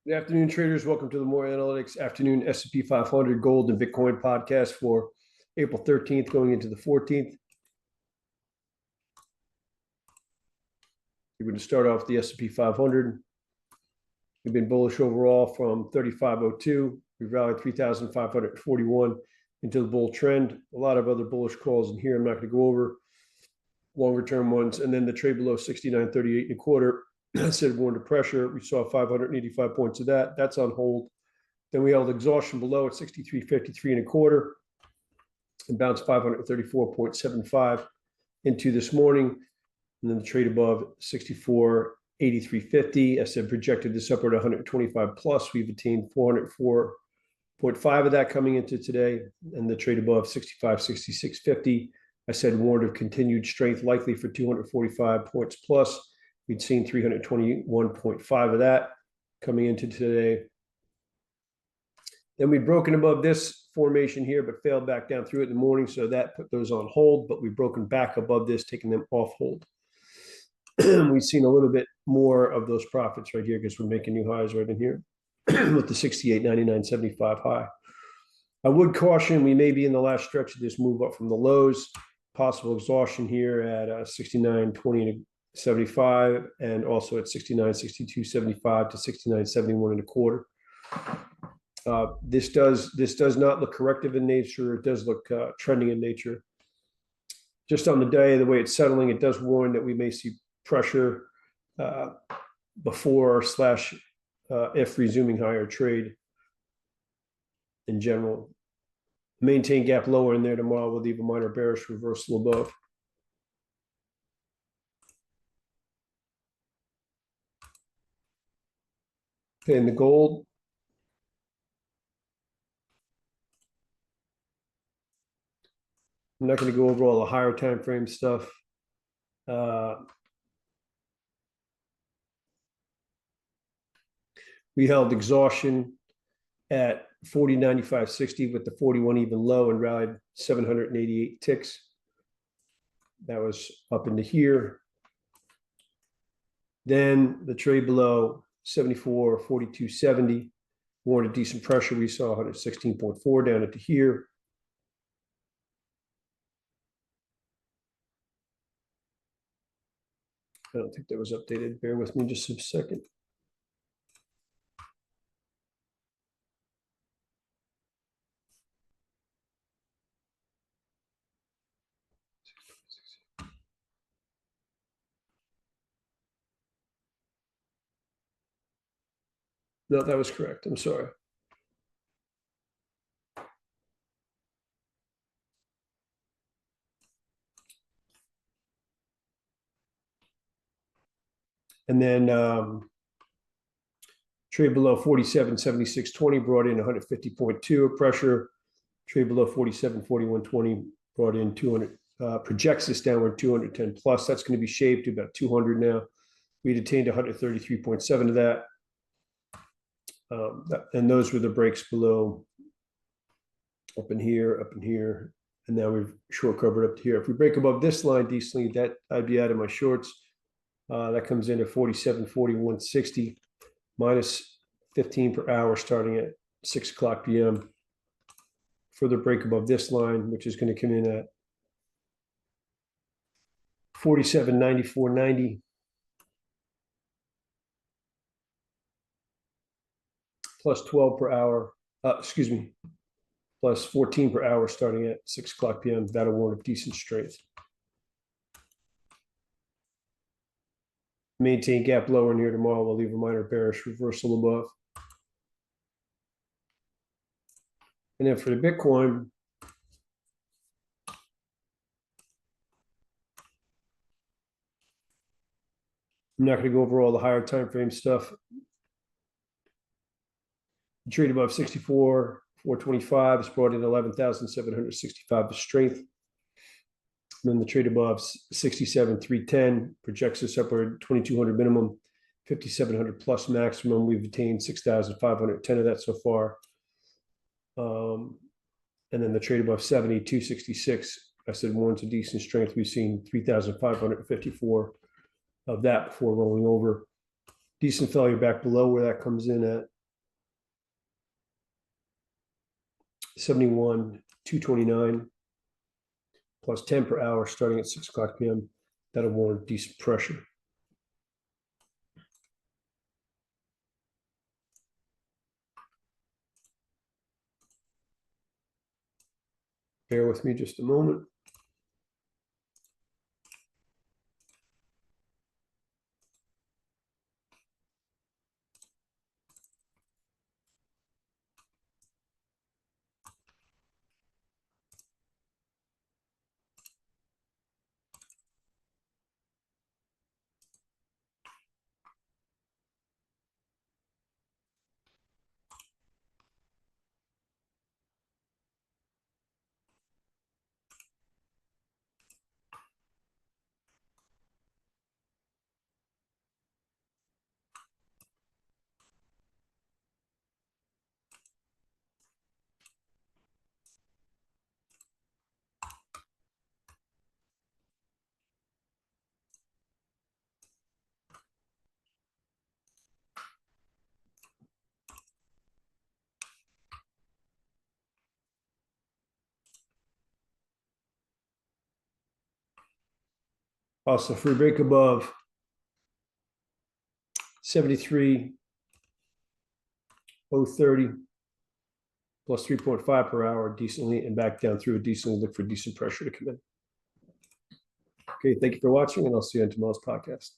Good afternoon, traders. Welcome to the More Analytics Afternoon S&P 500 Gold and Bitcoin podcast for April 13th going into the 14th. We're going to start off the S&P 500. We've been bullish overall from 3502. We've rallied 3,541 into the bull trend. A lot of other bullish calls in here. I'm not going to go over longer term ones. And then the trade below 69.38 and a quarter. I said we're under pressure. We saw 585 points of that. That's on hold. Then we held exhaustion below at 63.53 and a quarter and bounced 534.75 into this morning. And then the trade above 64.8350. I said projected this upward 125 plus. We've attained 404.5 of that coming into today. And the trade above 65.6650. I said warned of continued strength likely for 245 points plus. We'd seen 321.5 of that coming into today. Then we'd broken above this formation here, but failed back down through it in the morning. So that put those on hold, but we've broken back above this, taking them off hold. We've seen a little bit more of those profits right here because we're making new highs right in here with the 68.99.75 high. I would caution we may be in the last stretch of this move up from the lows. Possible exhaustion here at 69.20 75 and also at 69.62.75 to 69.71 and a quarter. This does not look corrective in nature. It does look trending in nature. Just on the day, the way it's settling, it does warn that we may see pressure before / if resuming higher trade in general. Maintain gap lower in there tomorrow. We'll leave a minor bearish reversal above. Okay, in the gold, I'm not going to go over all the higher time frame stuff. We held exhaustion at 40.95.60 with the 41 even low and rallied 788 ticks. That was up into here. Then the trade below 74.42.70 warned a decent pressure. We saw 116.4 down into here. I don't think that was updated. Bear with me just a second. No, that was correct. I'm sorry. And then trade below 47.76.20 brought in 150.2 of pressure. Trade below 47.41.20 brought in 200. Projects this downward 210 plus. That's going to be shaped to about 200 now. We'd attained 133.7 of that. And those were the breaks below up in here, and now we've short covered up to here. If we break above this line decently, that I'd be out of my shorts. That comes in at 47.41.60 minus 15 per hour starting at 6 o'clock p.m. Further break above this line, which is going to come in at 47.94.90. Plus 12 per hour, plus 14 per hour starting at 6 o'clock p.m. That'll warrant a decent strength. Maintain gap lower near tomorrow. We'll leave a minor bearish reversal above. And then for the Bitcoin, I'm not going to go over all the higher time frame stuff. Trade above 64.425 has brought in 11,765 of strength. And then the trade above 67.310 projects us upward 2,200 minimum, 5,700 plus maximum. We've attained 6,510 of that so far. And then the trade above 72.66, I said warrants a decent strength. We've seen 3,554 of that before rolling over. Decent failure back below where that comes in at 71, 229, plus 10 per hour starting at 6 o'clock p.m. That'll warrant decent pressure. Bear with me just a moment. Also, free break above 73, 030, plus 3.5 per hour decently, and back down through a decently, look for decent pressure to come in. Okay, thank you for watching, and I'll see you on tomorrow's podcast.